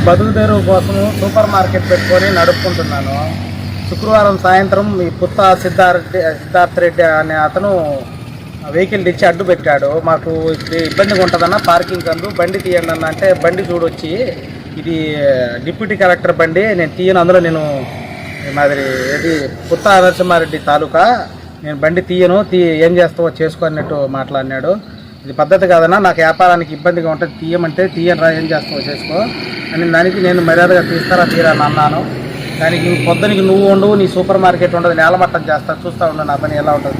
బతుకు తెరువు కోసం సూపర్ మార్కెట్ పెట్టుకొని నడుపుకుంటున్నాను. శుక్రవారం సాయంత్రం ఈ పుత్త సిద్ధార్థ రెడ్డి అనే అతను వెహికల్ తెచ్చి అడ్డు పెట్టాడు. మాకు ఇబ్బందిగా ఉంటుందన్న పార్కింగ్ అందు బండి తీయండి అన్న అంటే బండి చూడొచ్చి ఇది డిప్యూటీ కలెక్టర్ బండి, నేను తీయను, అందులో నేను మాదిరి ఏది పుత్త నరసింహారెడ్డి తాలూకా, నేను బండి తీయను, ఏం చేస్తావో చేసుకో అన్నట్టు మాట్లాడినాడు. ఇది పద్ధతి కాదన్నా, నాకు వ్యాపారానికి ఇబ్బందిగా ఉంటుంది, తీయమంటే తీయను రా, ఏం చేస్తావో చేసుకో అని దానికి నేను మర్యాదగా తీస్తారా తీరా అని అన్నాను. దానికి పొద్దునికి నువ్వు ఉండవు, నీ సూపర్ మార్కెట్ ఉండదు, నేలమట్టం చేస్తా, చూస్తూ ఉండవు నా పని ఎలా ఉంటుంది,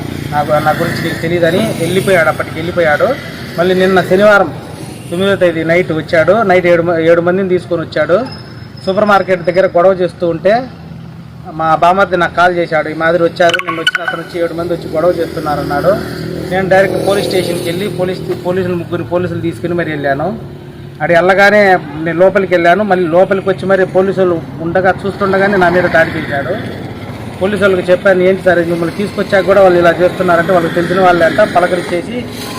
నా గురించి నీకు తెలియదని వెళ్ళిపోయాడు. అప్పటికి వెళ్ళిపోయాడు. మళ్ళీ నిన్న శనివారం 9వ తేదీ నైట్ వచ్చాడు. నైట్ 7 మందిని తీసుకొని వచ్చాడు. సూపర్ మార్కెట్ దగ్గర గొడవ చేస్తూ ఉంటే మా బామర్ది నాకు కాల్ చేశాడు, ఈ మాదిరి వచ్చారు, నిన్న వచ్చిన అతను వచ్చి 7 మంది వచ్చి గొడవ చేస్తున్నారు అన్నాడు. నేను డైరెక్ట్ పోలీస్ స్టేషన్కి వెళ్ళి ముగ్గురు పోలీసులు తీసుకుని మరి వెళ్ళాను. అక్కడ వెళ్ళగానే నేను లోపలికి వెళ్ళాను. మళ్ళీ లోపలికి వచ్చి మరి పోలీసులు చూస్తుండగానే నా మీద దాడి చేశాడు. పోలీసు వాళ్ళకి చెప్పాను, ఏంటి సార్ మిమ్మల్ని తీసుకొచ్చాక కూడా వాళ్ళు ఇలా చేస్తున్నారంటే వాళ్ళకి తెలిసిన వాళ్ళే అంట, పలకరించేసి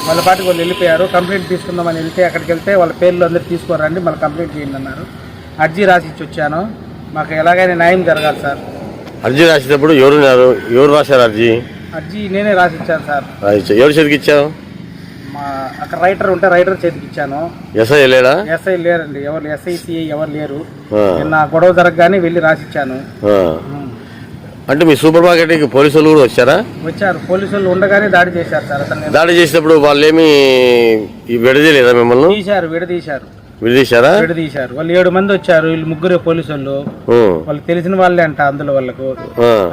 వాళ్ళ పాటికి వాళ్ళు వెళ్ళిపోయారు. కంప్లైంట్ తీసుకుందామని వెళ్తే అక్కడికి వెళ్తే వాళ్ళ పేర్లు అందరూ తీసుకోరండి, మళ్ళీ కంప్లైంట్ చేయండి అన్నారు. అర్జీ రాసి ఇచ్చి వచ్చాను. మాకు ఎలాగైనా న్యాయం జరగాలి సార్. అర్జీ రాసేటప్పుడు ఎవరు రాశారు అర్జీ? అర్జీ నేనే రాసి ఇచ్చాను సార్. ఎవరి చేతికి ఇచ్చావు? మా అక్కడ రైటర్ ఉంటే రైటర్ చేతికి ఇచ్చాను. ఎస్ఐ లేడా? ఎస్ఐ లేరండి, ఎవరు ఎస్ఐ సిఐ ఎవరు లేరు. నిన్న గొడవ జరగగానే వెళ్ళి రాసి ఇచ్చాను. అంటే మీ సూపర్ మార్కెట్కి పోలీసులు కూడా వచ్చారా? వచ్చారు. పోలీసులు ఉండగానే దాడి చేశారు సార్. అతను దాడి చేసినప్పుడు వాళ్ళు ఏమి విడదీయలేదా మిమ్మల్ని? విడదీశారా? వాళ్ళు 7 మంది వచ్చారు. వీళ్ళు ముగ్గురే పోలీసులు, వాళ్ళు తెలిసిన వాళ్ళే అంట. అందులో వాళ్ళకు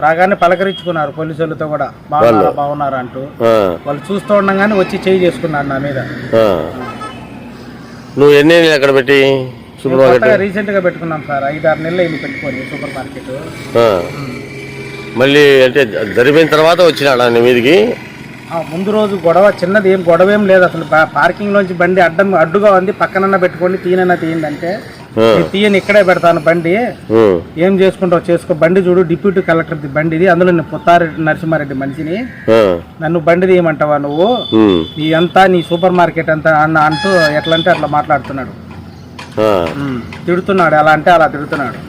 రాగానే పలకరించుకున్నారు పోలీసులతో కూడా, బాగున్నారా అంటూ. వాళ్ళు చూస్తూ ఉండగానే వచ్చి చేయి చేసుకున్నారు నా మీద. నువ్వు ఎన్ని అక్కడ పెట్టి సూపర్ మార్కెట్? రీసెంట్ గా పెట్టుకున్నాం సార్, 5-6 నెలలు అయింది పెట్టుకొని సూపర్ మార్కెట్. మళ్ళీ అంటే జరిపిన తర్వాత వచ్చినాడా నీ మీదికి? ముందు రోజు గొడవ చిన్నది, గొడవ ఏం లేదు అసలు. పార్కింగ్ లోంచి బండి అడ్డుగా ఉంది, పక్కనన్నా పెట్టుకోండి, తీయనన్నా తీయండి, తీయని ఇక్కడే పెడతాను బండి, ఏం చేసుకుంటావు చేసుకో, బండి చూడు డిప్యూటీ కలెక్టర్ బండి ఇది, అందులో నేను పుత్తారెడ్డి నరసింహారెడ్డి మనిషిని, నన్ను బండి తీయమంటావా నువ్వు, నీ అంతా నీ సూపర్ మార్కెట్ అంతా అంటూ ఎట్లా అంటే అట్లా మాట్లాడుతున్నాడు, తిడుతున్నాడు. ఎలా అంటే అలా తిడుతున్నాడు.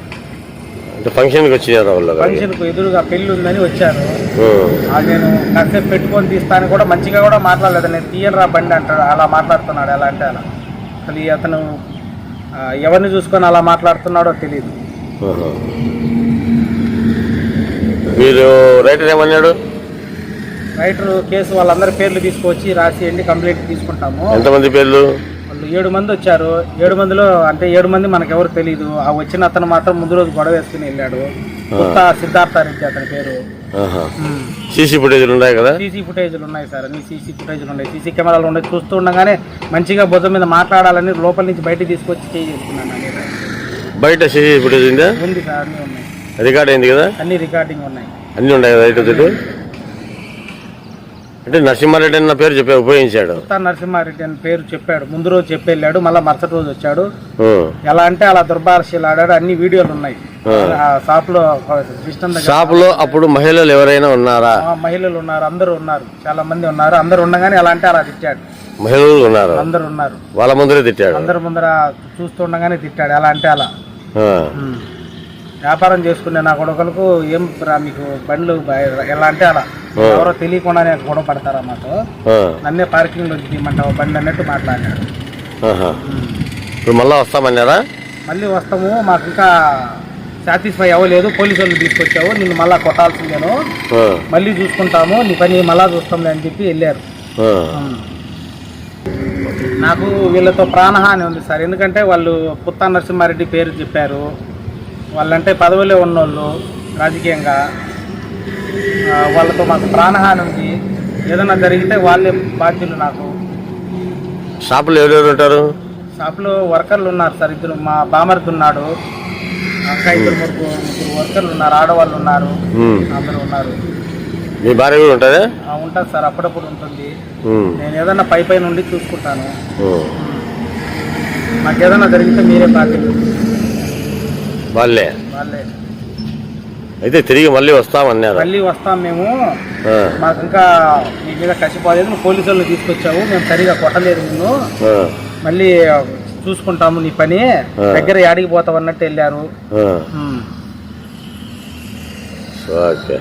ఫంక్షన్కి వచ్చినారు, ఫంక్షన్కు ఎదురుగా పెళ్లి ఉందని వచ్చారు. నేను కాసేపు పెట్టుకొని తీస్తాను కూడా మంచిగా కూడా మాట్లాడలేదు, నేను తీయనరా బండి అంటాడు, అలా మాట్లాడుతున్నాడు. ఎలా అంటే అలా అసలు అతను ఎవరిని చూసుకొని అలా మాట్లాడుతున్నాడో తెలియదు. మీరు రైటర్ ఏమన్నాడు? రైటర్ కేసు వాళ్ళందరి పేర్లు తీసుకొచ్చి రాసి కంప్లైంట్ తీసుకుంటాము. ఎంతమంది పేర్లు? 7 మంది వచ్చారు. 7 మందిలో అంటే 7 మంది మనకెవరు తెలియదు. ఆ వచ్చిన అతను మాత్రం ముందు రోజు గొడవ వేసుకుని వెళ్ళాడు. కొత్త సిద్ధార్థ రెడ్డి అతని పేరు. సీసీ ఫుటేజ్లు ఉన్నాయి కదా? సీసీ ఫుటేజ్లు ఉన్నాయి సార్, అన్ని సీసీ ఫుటేజ్లు ఉన్నాయి, సీసీ కెమెరాలు ఉన్నాయి. చూస్తూ ఉండగానే మంచిగా భుజం మీద మాట్లాడాలని లోపల నుంచి బయట తీసుకొచ్చి చేసుకున్నాను. బయట సీసీ ఫుటేజ్ ఉందా? ఉంది సార్, అన్ని ఉన్నాయి. రికార్డ్ అయింది కదా? అన్ని రికార్డింగ్ ఉన్నాయి, అన్ని ఉన్నాయి కదా? రైట్ అంటే నరసింహారెడ్డి అన్న పేరు ఉపయోగించాడు. నరసింహారెడ్డి అని పేరు చెప్పాడు, ముందు రోజు చెప్పి వెళ్ళాడు, మళ్ళీ మరుసటి రోజు వచ్చాడు. ఎలా అంటే అలా దుర్భాషలు ఆడాడు. అన్ని వీడియోలు ఉన్నాయి షాప్ లో. అప్పుడు మహిళలు ఎవరైనా ఉన్నారా? మహిళలు ఉన్నారు, అందరూ ఉన్నారు, చాలా మంది ఉన్నారు. అందరు ఉండగానే ఎలా అంటే అలా తిట్టాడు. మహిళలు ఉన్నారు, అందరు ఉన్నారు, వాళ్ళ ముందరే తిట్టాడు. అందరి ముందర చూస్తుండగానే తిట్టాడు. ఎలా అంటే అలా వ్యాపారం చేసుకునే నా కొడుకులకు ఏం మీకు బండ్లు ఎలా అంటే అలా ఎవరో తెలియకుండానే గొడవ పడతారా మాకు, నన్నే పార్కింగ్ లో తీయమంటావు బండి అన్నట్టు మాట్లాడినాడు. ఇప్పుడు మళ్ళీ వస్తామన్నారా? మళ్ళీ వస్తాము, మాకు ఇంకా సాటిస్ఫై అవ్వలేదు, పోలీసు వాళ్ళు తీసుకొచ్చావు, నిన్ను మళ్ళా కొట్టాల్సిందేను, మళ్ళీ చూసుకుంటాము, నీ పని మళ్ళా చూస్తాంలే అని చెప్పి వెళ్ళారు. నాకు వీళ్ళతో ప్రాణహాని ఉంది సార్. ఎందుకంటే వాళ్ళు పుత్తా నరసింహారెడ్డి పేరు చెప్పారు. వాళ్ళంటే పదవిలో ఉన్నోళ్ళు రాజకీయంగా, వాళ్ళతో మాకు ప్రాణహాని ఉంది. ఏదైనా జరిగితే వాళ్ళే బాధ్యులు. నాకు షాపులో ఎవరెవరు ఉంటారు? షాపులో వర్కర్లు ఉన్నారు సార్, 2 మా బామర్ది ఉన్నాడు, అక్క 2-3 వర్కర్లు ఉన్నారు, ఆడవాళ్ళు ఉన్నారు, అందరూ ఉన్నారు. మీ భార్య కూడా ఉంటుందా? ఉంటుంది సార్, అప్పుడప్పుడు ఉంటుంది. నేను ఏదన్నా పై నుండి చూసుకుంటాను. నాకు ఏదైనా జరిగితే మీరే బాధ్యులు. వాళ్ళే అయితే తిరిగి మళ్ళీ వస్తామన్నారు. మళ్ళీ వస్తాం మేము, మాకు ఇంకా మీ మీద కసిపోలేదు, నువ్వు పోలీసు వాళ్ళు తీసుకొచ్చావు, మేము సరిగా కొట్టలేదు నిన్ను, మళ్ళీ చూసుకుంటాము నీ పని, దగ్గర యాడికి పోతావు అన్నట్టు వెళ్ళారు. ఓకే.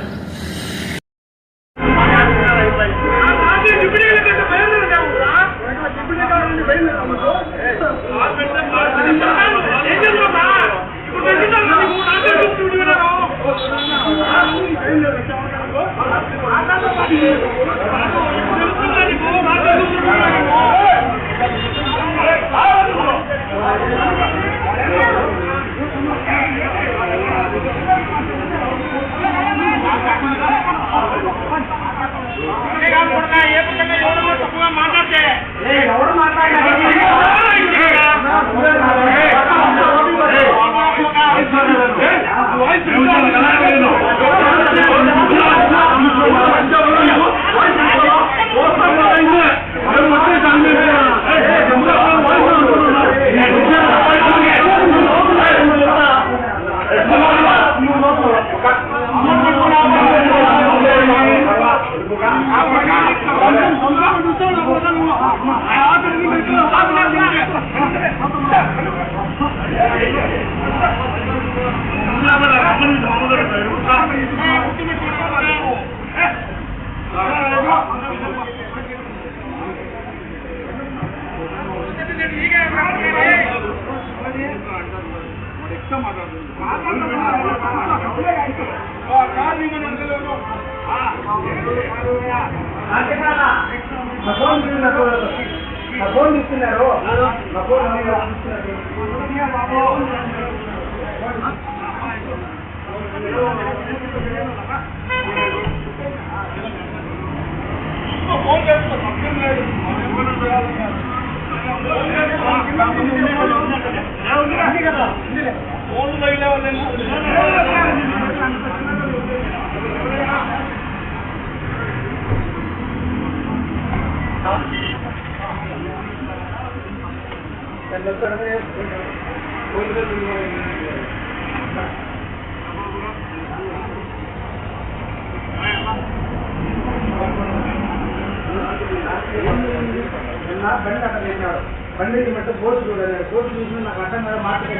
బండి మట్టు పోస్ట్ చూడాలి, పోస్ట్ చూసి నాకు అర్థం కదా మార్కెట్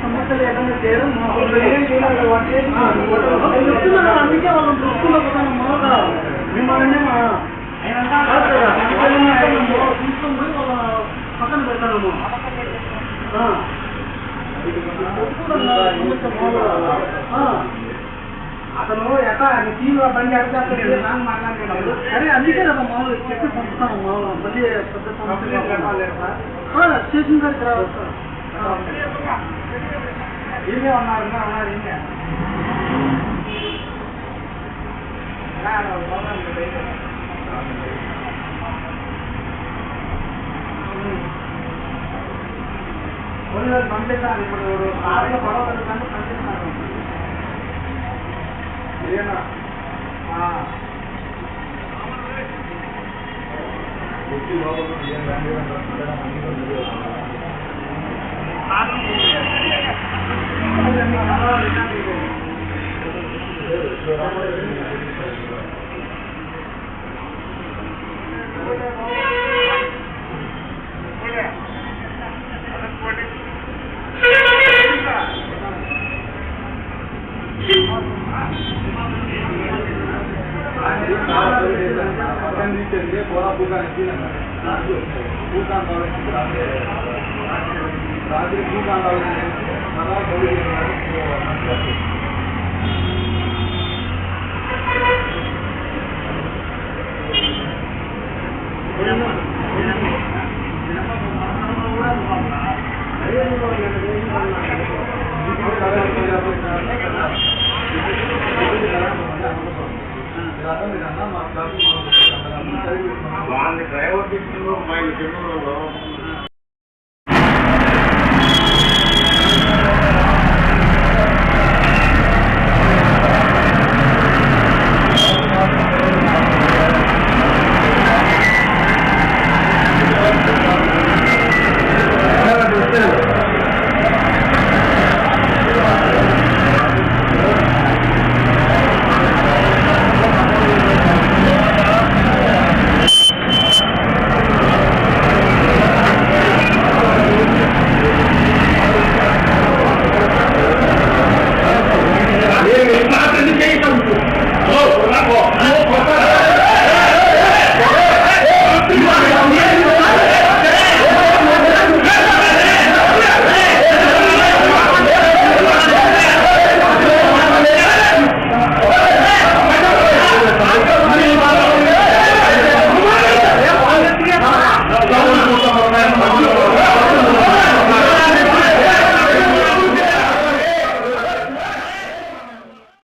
సమస్యలు ఏదైనా చేయడం అందుకే వాళ్ళని చూసుకున్న మిమ్మల్ని తీసుకొని పోయి వాళ్ళ పక్కన పెడతాను. అతను ఎట్లా టీవీ బండి అడితే మాట్లాడుతున్నాడు. అరే అందుకే కదా మామూలు చెప్పి పంపుతాము. మామూలు మళ్ళీ పెద్ద స్టేషన్ గారికి రావచ్చు. ఏమే ఉన్నారు ఏమే పంపిస్తాను. ఇప్పుడు ఆరులో గొడవ కంటే పంపిస్తాను. ఏనా వాళ్ళ డ్రైవర్ తీసుకున్న మా చెన్నూరులో